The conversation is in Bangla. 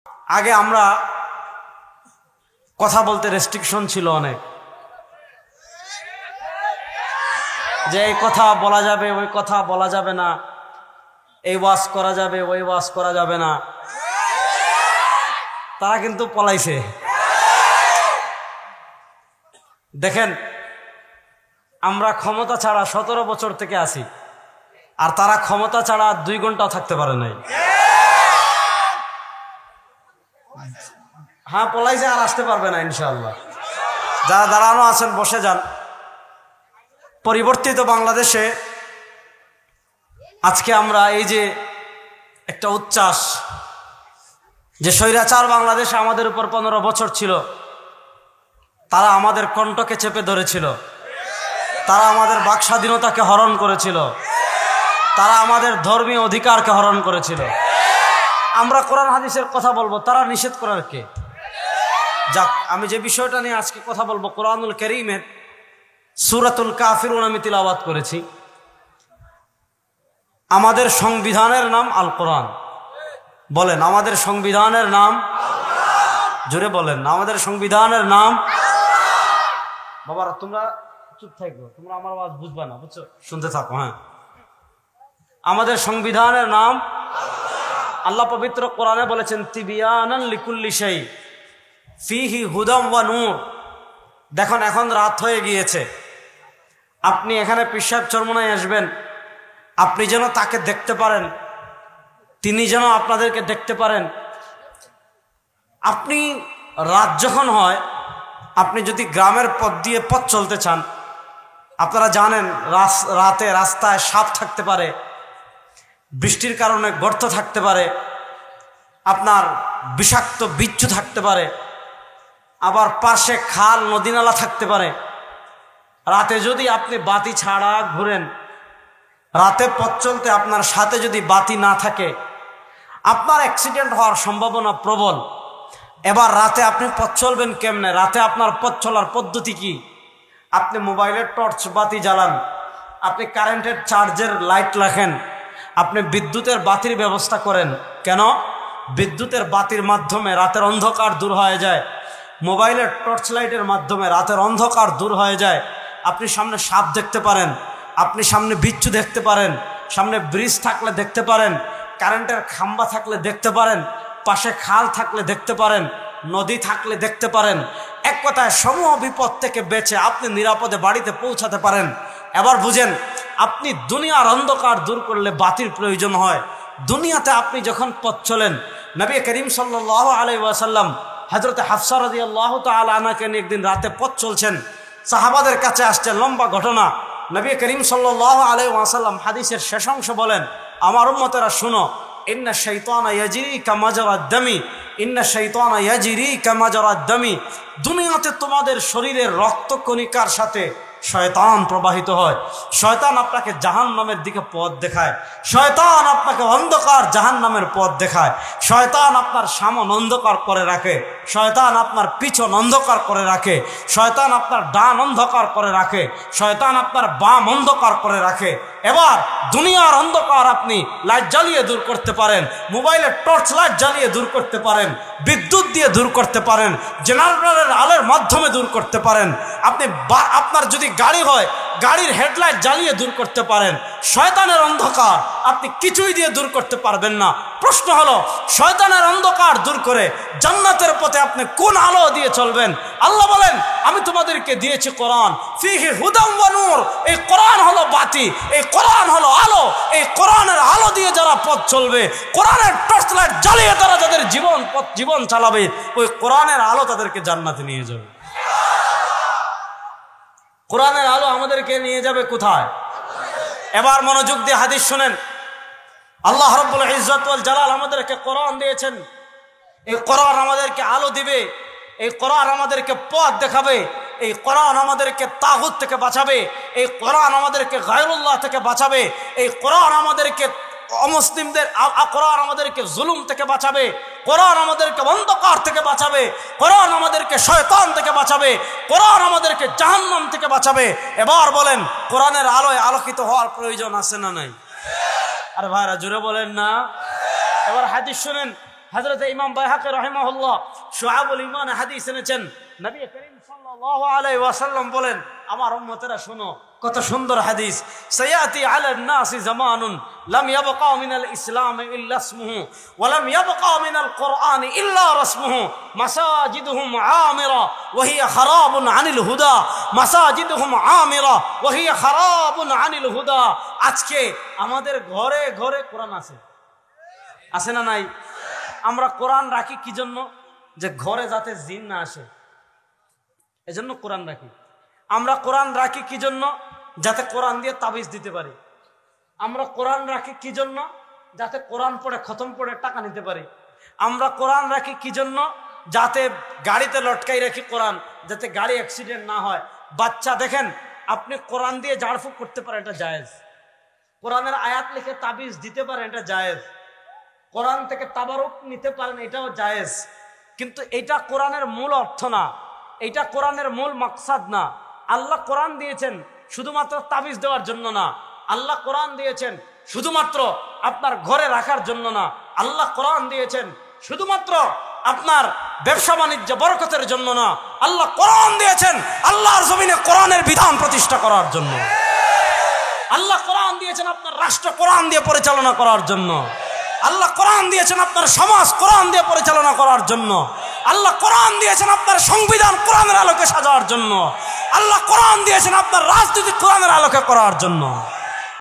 আগে আমরা কথা বলতে রেস্ট্রিকশন ছিল অনেক, যে এই কথা বলা যাবে, ওই কথা বলা যাবে না, এই ওয়াজ করা যাবে, ওই ওয়াজ করা যাবে না। তারা কিন্তু পলাইছে। দেখেন, আমরা ক্ষমতা ছাড়া 17 বছর থেকে আছি, আর তারা ক্ষমতা ছাড়া 2 ঘন্টাও থাকতে পারে নাই। হ্যাঁ, পলাইছে, আর আসতে পারবে না ইনশাআল্লাহ। যারা দাঁড়ানো আছেন বসে যান। পরিবর্তিত বাংলাদেশে আজকে আমরা এই যে একটা উচ্ছ্বাস, যে স্বৈরাচার বাংলাদেশে আমাদের উপর 15 বছর ছিল, তারা আমাদের কণ্ঠকে চেপে ধরেছিল, তারা আমাদের বাক স্বাধীনতাকে হরণ করেছিল, তারা আমাদের ধর্মীয় অধিকারকে হরণ করেছিল। আমরা কোরআন হাদিসের কথা বলবো, তারা নিষেধ করার কে? যাক, আমি যে বিষয়টা নিয়ে আজকে কথা বলবো, কোরআনুল কারীমের সূরাতুল কাফিরুন আমি তিলাওয়াত করেছি। আমাদের সংবিধানের নাম আল কোরআন। বলেন, আমাদের সংবিধানের নাম? জোরে বলেন, আমাদের সংবিধানের নাম? বাবারা তোমরা চুপ থাকো, তোমরা আমার আওয়াজ বুঝবা না, বুঝছো? শুনতে থাকো। হ্যাঁ, আমাদের সংবিধানের নাম আল্লাহ পবিত্র কোরআনে বলেছেন তিবিয়ানান লিকুল্লি শাই ফিহি হুদাম ওয়া নূর। দেখুন, এখন রাত হয়ে গিয়েছে, আপনি এখানে পেশাব চরমনায় আসবেন, আপনি যেন তাকে দেখতে পারেন, তিনি যেন আপনাদেরকে দেখতে পারেন। আপনি রাত যখন হয়, আপনি যদি গ্রামের পথ দিয়ে পথ চলতে চান, আপনারা জানেন রাতে রাস্তায় সাপ থাকতে পারে, বৃষ্টির কারণে গর্ত থাকতে পারে, আপনার বিষাক্ত বিচ্ছু থাকতে পারে, আবার পাশে খাল নদীনালা থাকতে পারে। রাতে যদি আপনি বাতি ছাড়া ঘুরেন, রাতে পথ চলতে আপনার সাথে যদি বাতি না থাকে, আপনার অ্যাক্সিডেন্ট হওয়ার সম্ভাবনা প্রবল। এবার রাতে আপনি পথ চলবেন কেমনে? রাতে আপনার পথ চলার পদ্ধতি কি? আপনি মোবাইলের টর্চ বাতি জ্বালান, আপনি কারেন্টের চার্জের লাইট রাখেন, আপনি বিদ্যুতের বাতির ব্যবস্থা করেন। কেন? বিদ্যুতের বাতির মাধ্যমে রাতের অন্ধকার দূর হয়ে যায়, মোবাইলের টর্চ লাইটের মাধ্যমে রাতের অন্ধকার দূর হয়ে যায়। আপনি সামনে সাপ দেখতে পারেন, আপনি সামনে বিচ্ছু দেখতে পারেন, সামনে ব্রিজ থাকলে দেখতে পারেন, কারেন্টের খাম্বা থাকলে দেখতে পারেন, পাশে খাল থাকলে দেখতে পারেন, নদী থাকলে দেখতে পারেন। এক কথায় সমূহ বিপদ থেকে বেঁচে আপনি নিরাপদে বাড়িতে পৌঁছাতে পারেন। এবার বুঝেন, আপনি দুনিয়ার অন্ধকার দূর করলে বাতির প্রয়োজন হয়। দুনিয়াতে আপনি যখন পথ চলেন, নবী করিম সাল্লাল্লাহু আলাইহি ওয়াসাল্লাম হযরত হাফসা রাদিয়াল্লাহু তাআলা আনহাকে নিয়ে একদিন রাতে পথ চলছেন, সাহাবাদের কাছে আসছে লম্বা ঘটনা। নবী করিম সাল্লাল্লাহু আলাইহি ওয়াসাল্লাম হাদিসের শেষ অংশ বলেন, আমার উম্মতেরা শুনো, ইন্না শাইতানা ইয়াজরি কামা জারাদ দামি, ইন্না শাইতানা ইয়াজরি কামা জারাদ দামি। দুনিয়াতে তোমাদের শরীরের রক্তকণিকার সাথে শয়তান প্রবাহিত হয়। শয়তান আপনাকে জাহান্নামের দিকে পথ দেখায়, শয়তান আপনাকে অন্ধকার জাহান্নামের পথ দেখায়, শয়তান আপনার সামন অন্ধকার করে রাখে, শয়তান আপনার পিছন অন্ধকার করে রাখে, শয়তান আপনার ডান অন্ধকার করে রাখে, শয়তান আপনার বাম অন্ধকার করে রাখে। এবার দুনিয়ার অন্ধকার আপনি লাইট জ্বালিয়ে দূর করতে পারেন, মোবাইলের টর্চ লাইট জ্বালিয়ে দূর করতে পারেন, বিদ্যুৎ দিয়ে দূর করতে পারেন, জেনারেটরের আলোর মাধ্যমে দূর করতে পারেন। আপনি আপনার যদি গাড়ি হয়, গাড়ির হেডলাইট জ্বালিয়ে দূর করতে পারেন। শয়তানের অন্ধকার আপনি কিছুই দিয়ে দূর করতে পারবেন না। প্রশ্ন হলো, শয়তানের অন্ধকার দূর করে জান্নাতের পথে আপনি কোন আলো দিয়ে চলবেন? আল্লাহ বলেন, আমি তোমাদেরকে দিয়েছি কোরআন, ফিহি হুদাম ওয়া নূর। এই কোরআন হলো বাতি, এই কোরআন হলো আলো। এই কোরআনের আলো দিয়ে যারা পথ চলবে, কোরআনের টর্চ লাইট জ্বালিয়ে তারা যাদের জীবন চালাবে, ওই কোরআনের আলো তাদেরকে জান্নাতে নিয়ে যাবে। কোরআনের আলো আমাদেরকে নিয়ে যাবে কোথায়? এবার মনোযোগ দিয়ে হাদিস শুনেন। আল্লাহ রাব্বুল ইজ্জত ওয়াল জালাল আমাদেরকে কোরআন দিয়েছেন, এই কোরআন আমাদেরকে আলো দিবে, এই কোরআন আমাদেরকে পথ দেখাবে, এই কোরআন আমাদেরকে তাগুত থেকে বাঁচাবে, এই কোরআন আমাদেরকে গায়রুল্লাহ থেকে বাঁচাবে, এই কোরআন আমাদেরকে অমুসলিমদের, কোরআন আমাদেরকে জুলুম থেকে বাঁচাবে, কোরআন আমাদেরকে অন্ধকার থেকে বাঁচাবে, কোরআন আমাদেরকে শয়তান থেকে বাঁচাবে, কোরআন আমাদেরকে জাহান্নাম থেকে বাঁচাবে। এবার বলেন, কোরআনের আলোয় আলোকিত হওয়ার প্রয়োজন আছে না নাই? আরে ভাইরা জোরে বলেন না। এবার হাদিস শুনেন, হযরত ইমাম বাইহাকী রাহিমাহুল্লাহ শুআবুল ঈমান হাদিস এনেছেন, নবী করিম সাল্লাল্লাহু আলাইহি ওয়াসাল্লাম বলেন, আমার উম্মতেরা শোনো, কত সুন্দর হাদিস। সায়াতি আলান নাসি জামানুন লাম ইয়াবকা মিনাল ইসলাম ইল্লা ইসমুহু ওয়া লাম ইয়াবকা মিনাল কুরআন ইল্লা রাসমুহু মাসাজিদুহুম আমিরা ওয়া হিয়া খারাবুন আনিল হুদা মাসাজিদুহুম আমিরা ওয়া হিয়া খারাবুন আনিল হুদা। আজকে আমাদের ঘরে ঘরে কোরআন আছে না নাই? আমরা কোরআন রাখি কি জন্য? যে ঘরে যাতে জিন না আসে, এজন্য কোরআন রাখি। আমরা কোরআন রাখি কি জন্য? যাতে কোরআন দিয়ে তাবিজ দিতে পারি। আমরা কোরআন রাখি কি জন্য? যাতে কোরআন পড়ে খতম পড়ে টাকা নিতে পারি। আমরা কোরআন রাখি কি জন্য? যাতে গাড়িতে লটকাই রাখি কোরআন, যাতে গাড়ি অ্যাক্সিডেন্ট না হয়। বাচ্চা দেখেন, আপনি কোরআন দিয়ে ঝাড়ফুঁক করতে পারেন, এটা জায়েজ। কোরআনের আয়াত লিখে তাবিজ দিতে পারেন, এটা জায়েজ। কোরআন থেকে তাবারুক নিতে পারেন, এটাও জায়েজ। কিন্তু এটা কোরআনের মূল অর্থ না, এটা কোরআনের মূল মাকসাদ না। আল্লাহ কোরআন দিয়েছেন শুধুমাত্র তাবিজ দেওয়ার জন্য না। আল্লাহ কোরআন দিয়েছেন শুধুমাত্র আপনার ঘরে রাখার জন্য না। আল্লাহ কোরআন দিয়েছেন শুধুমাত্র আপনার ব্যবসা বাণিজ্য বরকতের জন্য না। আল্লাহ কোরআন দিয়েছেন আল্লাহর জমিনে কোরআনের বিধান প্রতিষ্ঠা করার জন্য। আল্লাহ কোরআন দিয়েছেন আপনার রাষ্ট্র কোরআন দিয়ে পরিচালনা করার জন্য। আল্লাহ কোরআন দিয়েছেন আপনার সমাজ কোরআন দিয়ে পরিচালনা করার জন্য। আল্লাহ কোরআন দিয়েছেন আপনার সংবিধান কোরআনের আলোকে সাজার জন্য। আল্লাহ কোরআন দিয়েছেন আপনার রাজনীতি কোরআনের আলোকে করার জন্য।